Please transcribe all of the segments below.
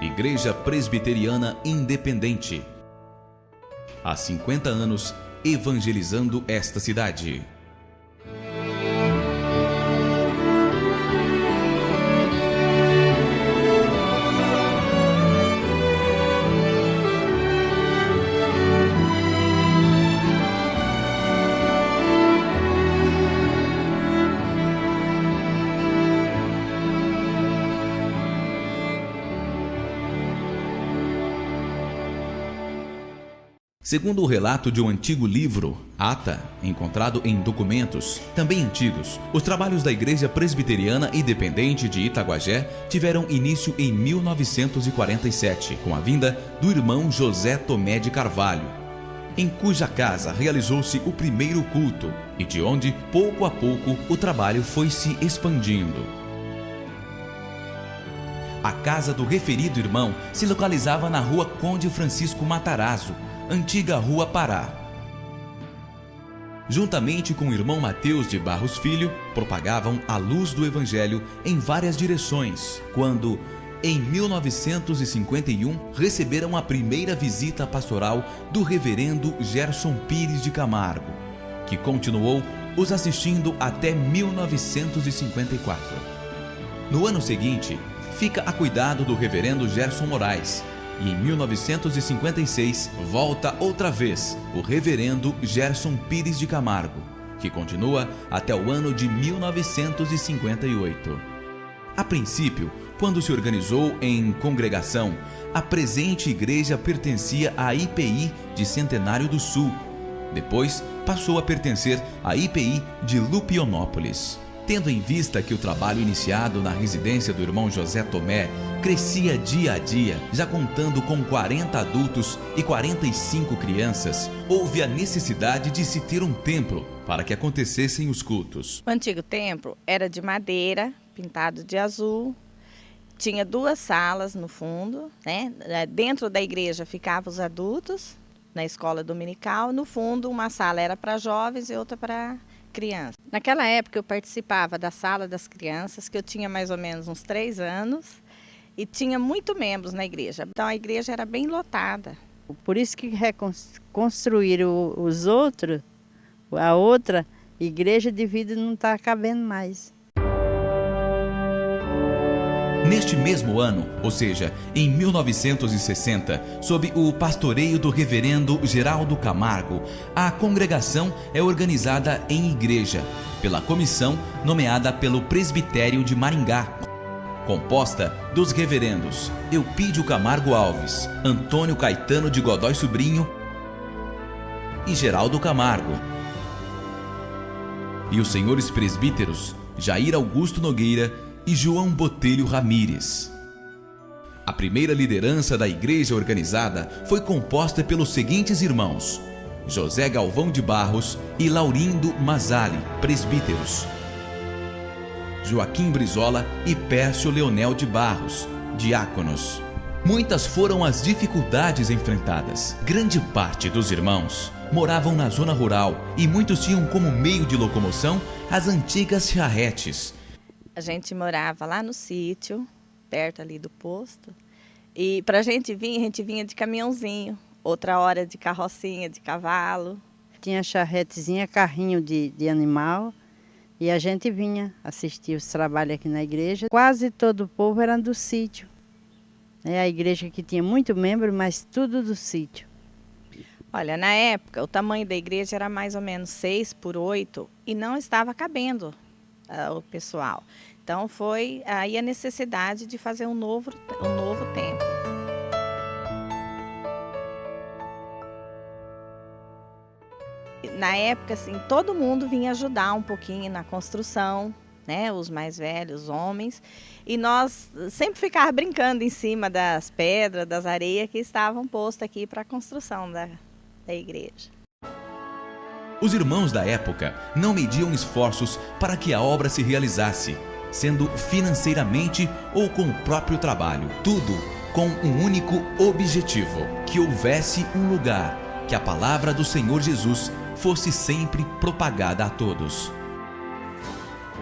Igreja Presbiteriana Independente. Há 50 anos, evangelizando esta cidade. Segundo o relato de um antigo livro, ata, encontrado em documentos, também antigos, os trabalhos da Igreja Presbiteriana Independente de Itaguajé tiveram início em 1947, com a vinda do irmão José Tomé de Carvalho, em cuja casa realizou-se o primeiro culto e de onde, pouco a pouco, o trabalho foi se expandindo. A casa do referido irmão se localizava na Rua Conde Francisco Matarazzo, antiga Rua Pará. Juntamente com o irmão Mateus de Barros Filho, propagavam a luz do Evangelho em várias direções, quando, em 1951, receberam a primeira visita pastoral do reverendo Gerson Pires de Camargo, que continuou os assistindo até 1954. No ano seguinte, fica a cuidado do reverendo Gerson Moraes, e em 1956 volta outra vez o reverendo Gerson Pires de Camargo, que continua até o ano de 1958. A princípio, quando se organizou em congregação, a presente igreja pertencia à IPI de Centenário do Sul. Depois passou a pertencer à IPI de Lupionópolis. Tendo em vista que o trabalho iniciado na residência do irmão José Tomé crescia dia a dia, já contando com 40 adultos e 45 crianças, houve a necessidade de se ter um templo para que acontecessem os cultos. O antigo templo era de madeira, pintado de azul, tinha 2 salas no fundo, né? Dentro da igreja ficavam os adultos, na escola dominical, no fundo uma sala era para jovens e outra para crianças. Naquela época eu participava da sala das crianças, que eu tinha mais ou menos uns 3 anos, e tinha muitos membros na igreja. Então a igreja era bem lotada. Por isso que reconstruíram os outros, a outra igreja de vida não está cabendo mais. Neste mesmo ano, ou seja, em 1960, sob o pastoreio do reverendo Geraldo Camargo, a congregação é organizada em igreja, pela comissão nomeada pelo Presbitério de Maringá, composta dos reverendos Eupídio Camargo Alves, Antônio Caetano de Godói Sobrinho e Geraldo Camargo, e os senhores presbíteros Jair Augusto Nogueira e João Botelho Ramírez. A primeira liderança da igreja organizada foi composta pelos seguintes irmãos: José Galvão de Barros e Laurindo Mazali, presbíteros; Joaquim Brizola e Pércio Leonel de Barros, diáconos. Muitas foram as dificuldades enfrentadas. Grande parte dos irmãos moravam na zona rural e muitos tinham como meio de locomoção as antigas charretes. A gente morava lá no sítio, perto ali do posto, e para a gente vinha de caminhãozinho, outra hora de carrocinha, de cavalo. Tinha charretezinha, carrinho de animal, e a gente vinha assistir os trabalhos aqui na igreja. Quase todo o povo era do sítio. É a igreja que tinha muito membro, mas tudo do sítio. Olha, na época, o tamanho da igreja era mais ou menos 6 por 8 e não estava cabendo o pessoal. Então foi aí a necessidade de fazer um novo templo. Na época, assim, todo mundo vinha ajudar um pouquinho na construção, né? Os mais velhos, os homens, e nós sempre ficávamos brincando em cima das pedras, das areias que estavam postas aqui para a construção da igreja. Os irmãos da época não mediam esforços para que a obra se realizasse, sendo financeiramente ou com o próprio trabalho. Tudo com um único objetivo: que houvesse um lugar, que a palavra do Senhor Jesus fosse sempre propagada a todos.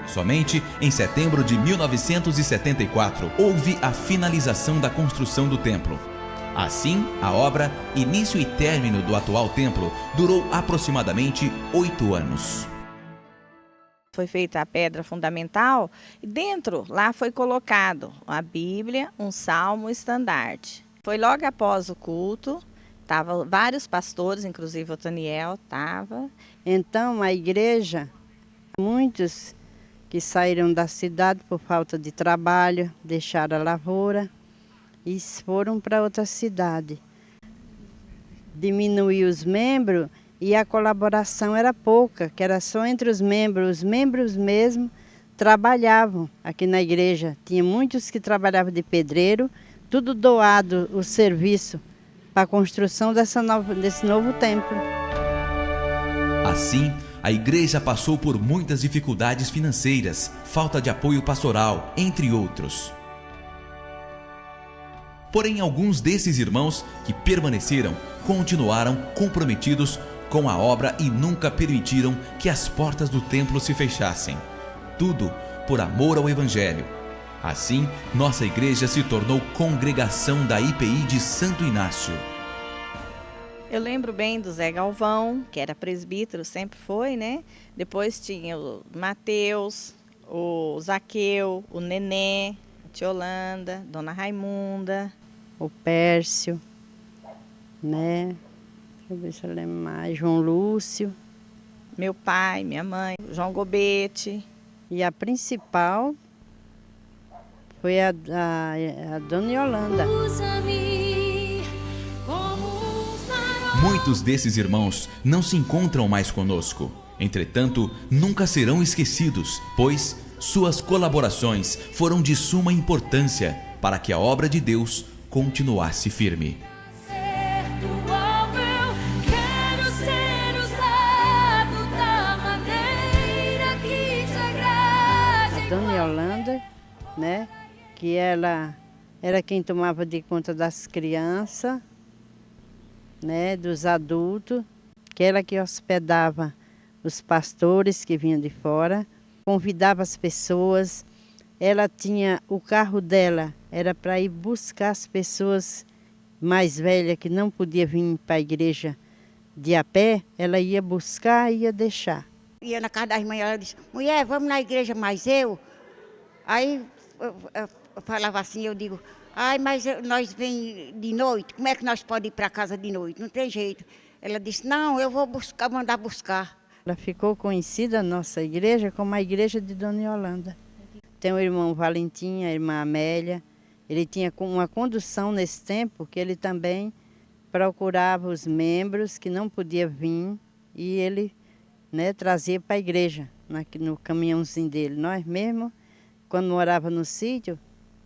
Somente em setembro de 1974 houve a finalização da construção do templo. Assim, a obra, início e término do atual templo, durou aproximadamente 8 anos. Foi feita a pedra fundamental e dentro lá foi colocado a Bíblia, um salmo, estandarte. Foi logo após o culto, estavam vários pastores, inclusive o Daniel estava. Então a igreja, muitos que saíram da cidade por falta de trabalho, deixaram a lavoura e foram para outra cidade. Diminuiu os membros e a colaboração era pouca, que era só entre os membros mesmo trabalhavam aqui na igreja. Tinha muitos que trabalhavam de pedreiro, tudo doado o serviço para a construção desse novo templo. Assim, a igreja passou por muitas dificuldades financeiras, falta de apoio pastoral, entre outros. Porém, alguns desses irmãos que permaneceram continuaram comprometidos com a obra e nunca permitiram que as portas do templo se fechassem. Tudo por amor ao Evangelho. Assim, nossa igreja se tornou congregação da IPI de Santo Inácio. Eu lembro bem do Zé Galvão, que era presbítero, sempre foi, né? Depois tinha o Mateus, o Zaqueu, o Nenê, a tia Yolanda, Dona Raimunda. O Pércio, né? Deixa eu ver se eu lembro mais. João Lúcio. Meu pai, minha mãe, João Gobete. E a principal foi a Dona Yolanda. Muitos desses irmãos não se encontram mais conosco. Entretanto, nunca serão esquecidos, pois suas colaborações foram de suma importância para que a obra de Deus continuasse firme. A Dona Yolanda, né, que ela era quem tomava de conta das crianças, né, dos adultos, que ela que hospedava os pastores que vinham de fora, convidava as pessoas. Ela tinha o carro dela, era para ir buscar as pessoas mais velhas que não podiam vir para a igreja de a pé, ela ia buscar e ia deixar. Ia na casa das mães, ela disse, mulher, vamos na igreja mais eu? Aí eu falava assim, eu digo, ai, mas nós vem de noite, como é que nós podemos ir para casa de noite? Não tem jeito. Ela disse, não, eu vou buscar, mandar buscar. Ela ficou conhecida, a nossa igreja, como a igreja de Dona Yolanda. Tem o irmão Valentim, a irmã Amélia. Ele tinha uma condução nesse tempo que ele também procurava os membros que não podiam vir e ele, né, trazia para a igreja, no caminhãozinho dele. Nós mesmo, quando morava no sítio,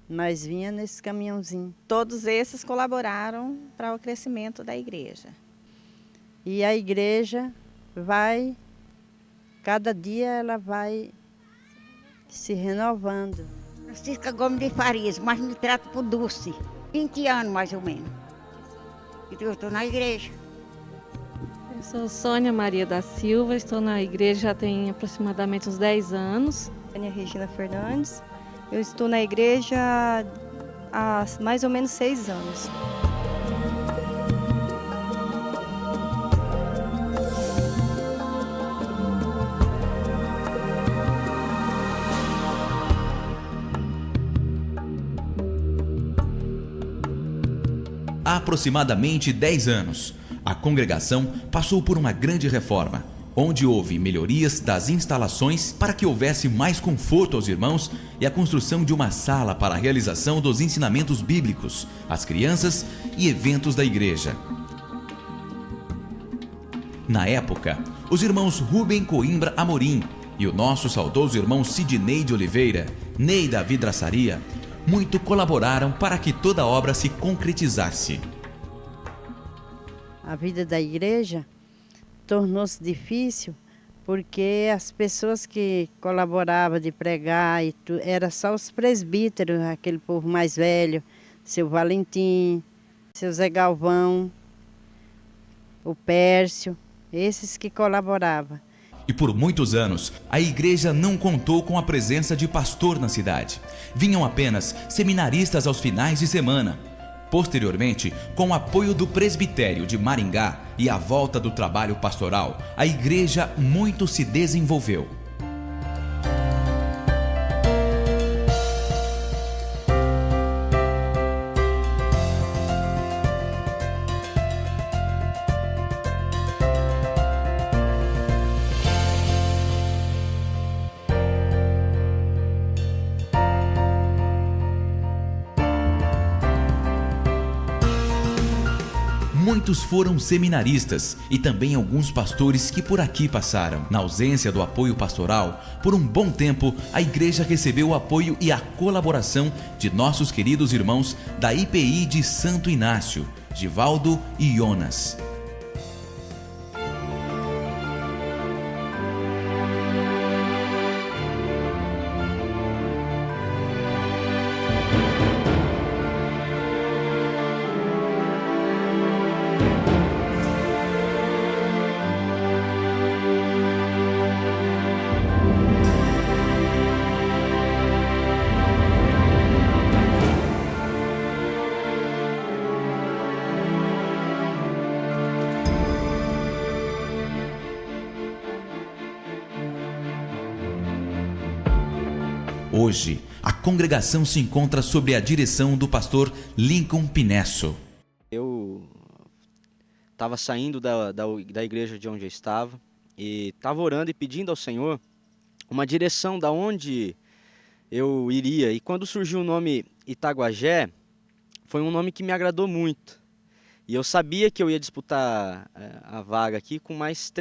nós vinha nesse caminhãozinho. Todos esses colaboraram para o crescimento da igreja. E a igreja vai, cada dia ela vai se renovando. Francisca Gomes de Farias, mas me trato por Dulce. 20 anos mais ou menos. E eu estou na igreja. Eu sou Sônia Maria da Silva, estou na igreja já tem aproximadamente uns 10 anos. Ana Regina Fernandes. Eu estou na igreja há mais ou menos 6 anos. Há aproximadamente 10 anos, a congregação passou por uma grande reforma, onde houve melhorias das instalações para que houvesse mais conforto aos irmãos e a construção de uma sala para a realização dos ensinamentos bíblicos, às crianças e eventos da igreja. Na época, os irmãos Rubem Coimbra Amorim e o nosso saudoso irmão Sidney de Oliveira, Ney da Vidraçaria, muito colaboraram para que toda a obra se concretizasse. A vida da igreja tornou-se difícil porque as pessoas que colaboravam de pregar era só os presbíteros, aquele povo mais velho, seu Valentim, seu Zé Galvão, o Pércio, esses que colaboravam. E por muitos anos, a igreja não contou com a presença de pastor na cidade. Vinham apenas seminaristas aos finais de semana. Posteriormente, com o apoio do presbitério de Maringá e a volta do trabalho pastoral, a igreja muito se desenvolveu. Muitos foram seminaristas e também alguns pastores que por aqui passaram. Na ausência do apoio pastoral, por um bom tempo, a igreja recebeu o apoio e a colaboração de nossos queridos irmãos da IPI de Santo Inácio, Givaldo e Jonas. Hoje, a congregação se encontra sob a direção do pastor Lincoln Pinesso. Eu estava saindo da igreja de onde eu estava e estava orando e pedindo ao Senhor uma direção da onde eu iria. E quando surgiu o nome Itaguajé, foi um nome que me agradou muito. E eu sabia que eu ia disputar a vaga aqui com mais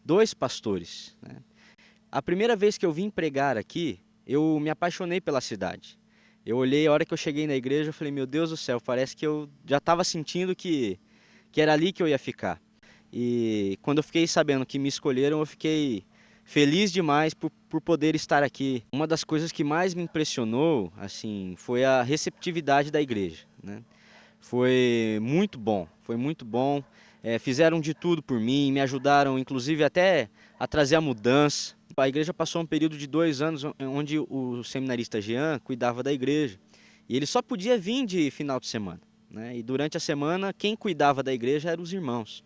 dois pastores, né? A primeira vez que eu vim pregar aqui, eu me apaixonei pela cidade. Eu olhei, a hora que eu cheguei na igreja, eu falei, meu Deus do céu, parece que eu já estava sentindo que era ali que eu ia ficar. E quando eu fiquei sabendo que me escolheram, eu fiquei feliz demais por poder estar aqui. Uma das coisas que mais me impressionou, assim, foi a receptividade da igreja, né? Foi muito bom, foi muito bom. Fizeram de tudo por mim, me ajudaram inclusive até a trazer a mudança. A igreja passou um período de 2 anos onde o seminarista Jean cuidava da igreja. E ele só podia vir de final de semana, né? E durante a semana, quem cuidava da igreja eram os irmãos.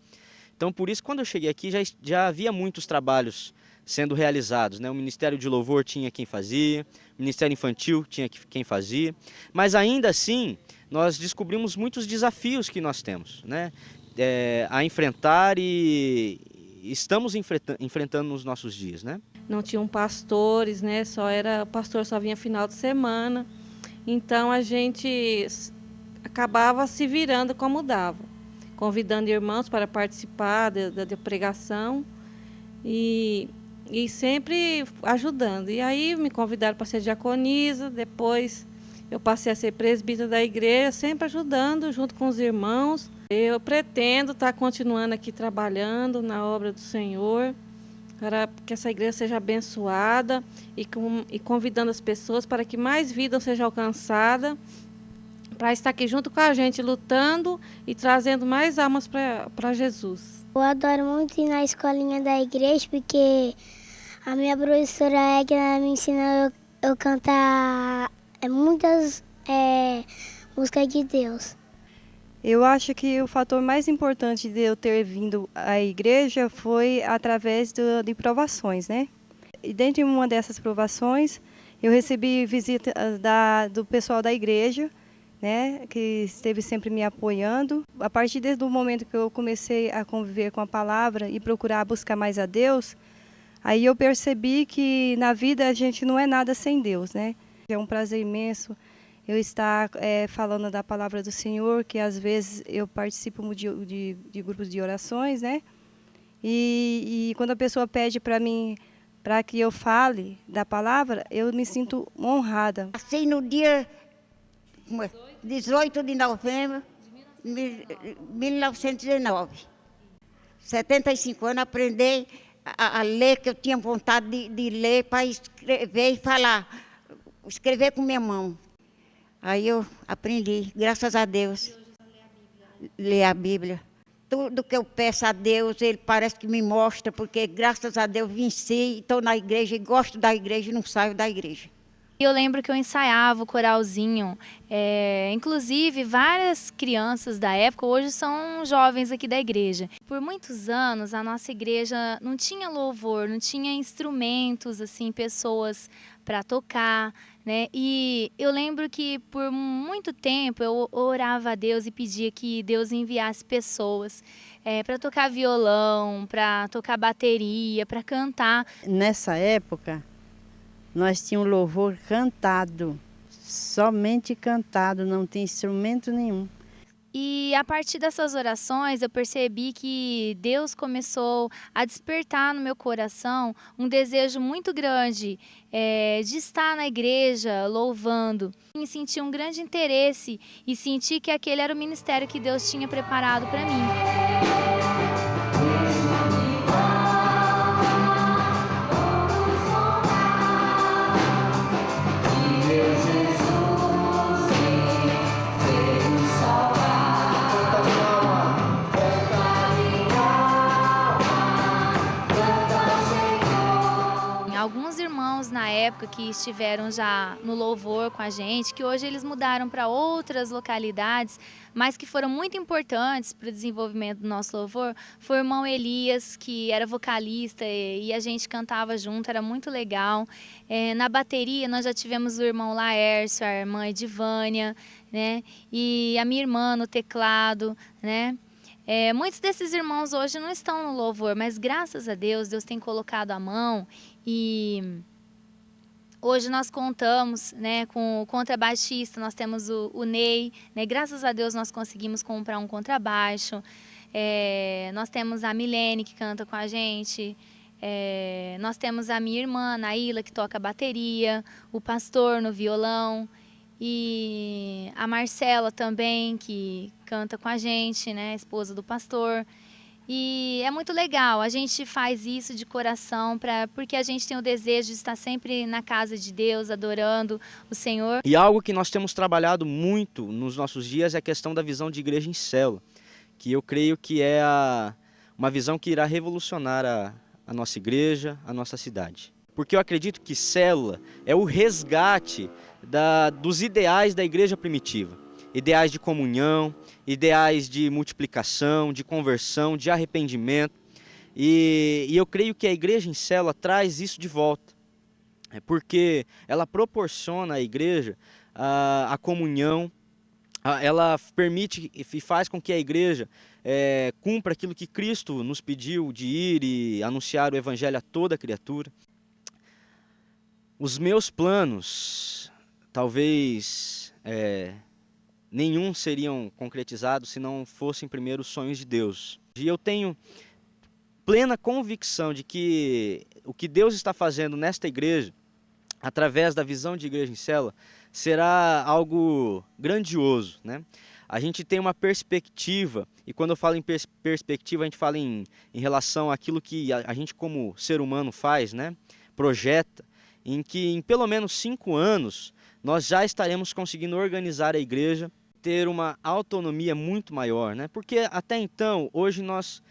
Então, por isso, quando eu cheguei aqui, já havia muitos trabalhos sendo realizados, né? O Ministério de Louvor tinha quem fazia, o Ministério Infantil tinha quem fazia. Mas ainda assim, nós descobrimos muitos desafios que nós temos, né? A enfrentar e estamos enfrentando nos nossos dias, né? Não tinham pastores, né? O pastor só vinha final de semana. Então a gente acabava se virando como dava, convidando irmãos para participar da pregação e sempre ajudando. E aí me convidaram para ser diaconisa, depois eu passei a ser presbítera da igreja, sempre ajudando junto com os irmãos. Eu pretendo estar continuando aqui trabalhando na obra do Senhor, para que essa igreja seja abençoada e convidando as pessoas para que mais vida seja alcançada, para estar aqui junto com a gente, lutando e trazendo mais almas para Jesus. Eu adoro muito ir na escolinha da igreja, porque a minha professora Egna me ensina eu cantar muitas músicas de Deus. Eu acho que o fator mais importante de eu ter vindo à igreja foi através de provações, né? E dentro de uma dessas provações, eu recebi visita do pessoal da igreja, né? Que esteve sempre me apoiando. A partir do momento que eu comecei a conviver com a palavra e procurar buscar mais a Deus, aí eu percebi que na vida a gente não é nada sem Deus, né? É um prazer imenso eu estar falando da palavra do Senhor, que às vezes eu participo de grupos de orações, né? E quando a pessoa pede para mim, para que eu fale da palavra, eu me sinto honrada. Assim, no dia 18 de novembro de 1919, 75 anos, aprendi a ler, que eu tinha vontade de ler para escrever e falar, escrever com minha mão. Aí eu aprendi, graças a Deus, ler a Bíblia. Tudo que eu peço a Deus, Ele parece que me mostra, porque graças a Deus venci, estou na igreja e gosto da igreja e não saio da igreja. Eu lembro que eu ensaiava o coralzinho, inclusive várias crianças da época hoje são jovens aqui da igreja. Por muitos anos a nossa igreja não tinha louvor, não tinha instrumentos, assim, pessoas para tocar, né? E eu lembro que por muito tempo eu orava a Deus e pedia que Deus enviasse pessoas para tocar violão, para tocar bateria, para cantar. Nessa época, nós tínhamos louvor cantado, somente cantado, não tinha instrumento nenhum. E a partir dessas orações eu percebi que Deus começou a despertar no meu coração um desejo muito grande de estar na igreja louvando. E senti um grande interesse e senti que aquele era o ministério que Deus tinha preparado para mim. Alguns irmãos na época que estiveram já no louvor com a gente, que hoje eles mudaram para outras localidades, mas que foram muito importantes para o desenvolvimento do nosso louvor, foi o irmão Elias, que era vocalista e a gente cantava junto, era muito legal. Na bateria nós já tivemos o irmão Laércio, a irmã Edivânia, né? E a minha irmã no teclado, né? Muitos desses irmãos hoje não estão no louvor, mas graças a Deus, Deus tem colocado a mão e hoje nós contamos, né, com o contrabaixista, nós temos o Ney, né, graças a Deus nós conseguimos comprar um contrabaixo, nós temos a Milene que canta com a gente, nós temos a minha irmã, Naíla, que toca bateria, o pastor no violão, e a Marcela também, que canta com a gente, né, a esposa do pastor. E é muito legal, a gente faz isso de coração, porque a gente tem o desejo de estar sempre na casa de Deus, adorando o Senhor. E algo que nós temos trabalhado muito nos nossos dias é a questão da visão de igreja em célula, que eu creio que é uma visão que irá revolucionar a nossa igreja, a nossa cidade. Porque eu acredito que célula é o resgate dos ideais da igreja primitiva. Ideais de comunhão, ideais de multiplicação, de conversão, de arrependimento. E eu creio que a igreja em célula traz isso de volta. Porque ela proporciona à igreja a comunhão, ela permite e faz com que a igreja cumpra aquilo que Cristo nos pediu de ir e anunciar o evangelho a toda criatura. Os meus planos, talvez nenhum seriam concretizados se não fossem primeiro os sonhos de Deus. E eu tenho plena convicção de que o que Deus está fazendo nesta igreja, através da visão de igreja em célula, será algo grandioso, né? A gente tem uma perspectiva, e quando eu falo em perspectiva, a gente fala em relação àquilo que a gente como ser humano faz, né? Projeta, em que em pelo menos 5 anos nós já estaremos conseguindo organizar a igreja, ter uma autonomia muito maior, né? Porque até então, hoje nós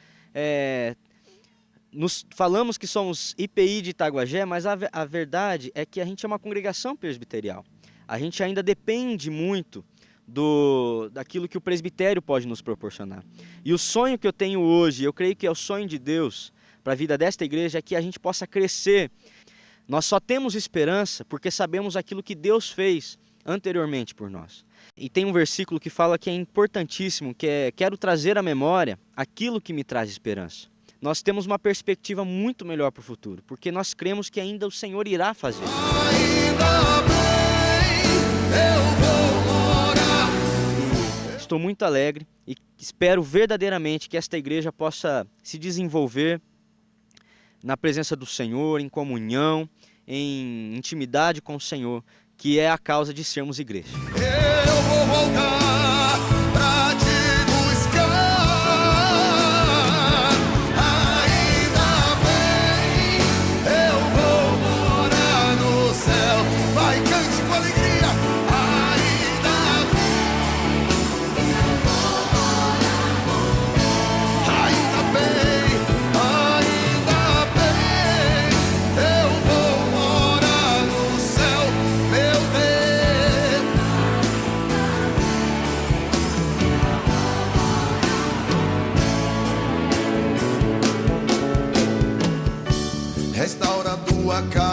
nos falamos que somos IPI de Itaguajé, mas a verdade é que a gente é uma congregação presbiterial. A gente ainda depende muito daquilo que o presbitério pode nos proporcionar. E o sonho que eu tenho hoje, eu creio que é o sonho de Deus para a vida desta igreja, é que a gente possa crescer. Nós só temos esperança porque sabemos aquilo que Deus fez anteriormente por nós. E tem um versículo que fala que é importantíssimo, que é: quero trazer à memória aquilo que me traz esperança. Nós temos uma perspectiva muito melhor para o futuro, porque nós cremos que ainda o Senhor irá fazer. Ainda bem, eu vou morar. Estou muito alegre e espero verdadeiramente que esta igreja possa se desenvolver na presença do Senhor, em comunhão, em intimidade com o Senhor, que é a causa de sermos igreja. Eu vou voltar pra te buscar. Ainda bem, eu vou morar no céu. Vai, cante com alegria. Ainda bem, eu vou morar no céu.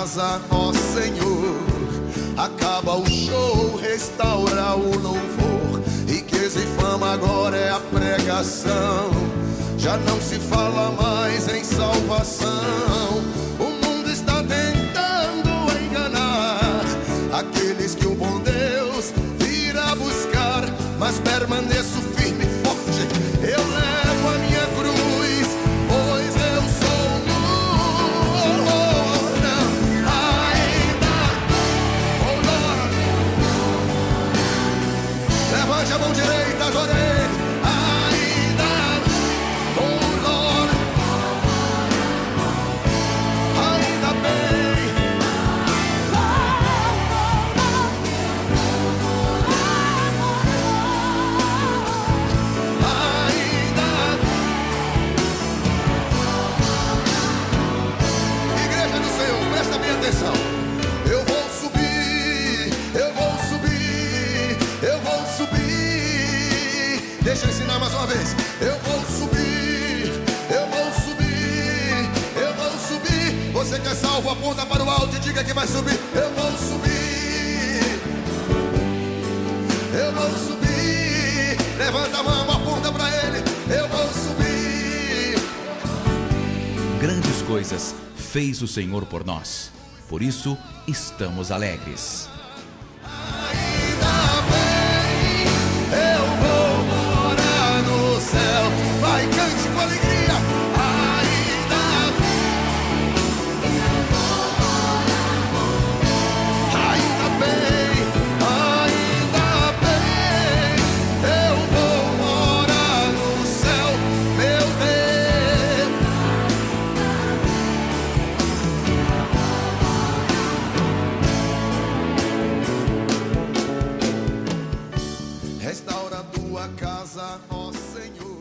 casa, ó Senhor. Acaba o show, restaura o louvor. Riqueza e fama agora é a pregação. Já não se fala mais em salvação. O mundo está tentando enganar aqueles que o bom Deus virá buscar. Mas permaneço firme e forte, eu levo a minha cruz, pois eu sou Lord. Ainda, oh Lord. Levante a mão direita, adorei. Ainda, oh Lord. Ainda bem. Igreja do Senhor, presta bem atenção. Eu vou subir, eu vou subir, eu vou subir. Deixa eu ensinar mais uma vez. Eu vou subir, eu vou subir, eu vou subir. Você que é salvo, aponta para o alto e diga que vai subir. Eu vou subir, eu vou subir. Levanta a mão, aponta para ele. Eu vou subir. Grandes coisas fez o Senhor por nós. Por isso, estamos alegres. Ainda bem, eu vou morar no céu. Vai, cante com alegria. Ainda bem, ainda bem, eu vou morar no céu, meu Deus. Restaura tua casa, ó Senhor.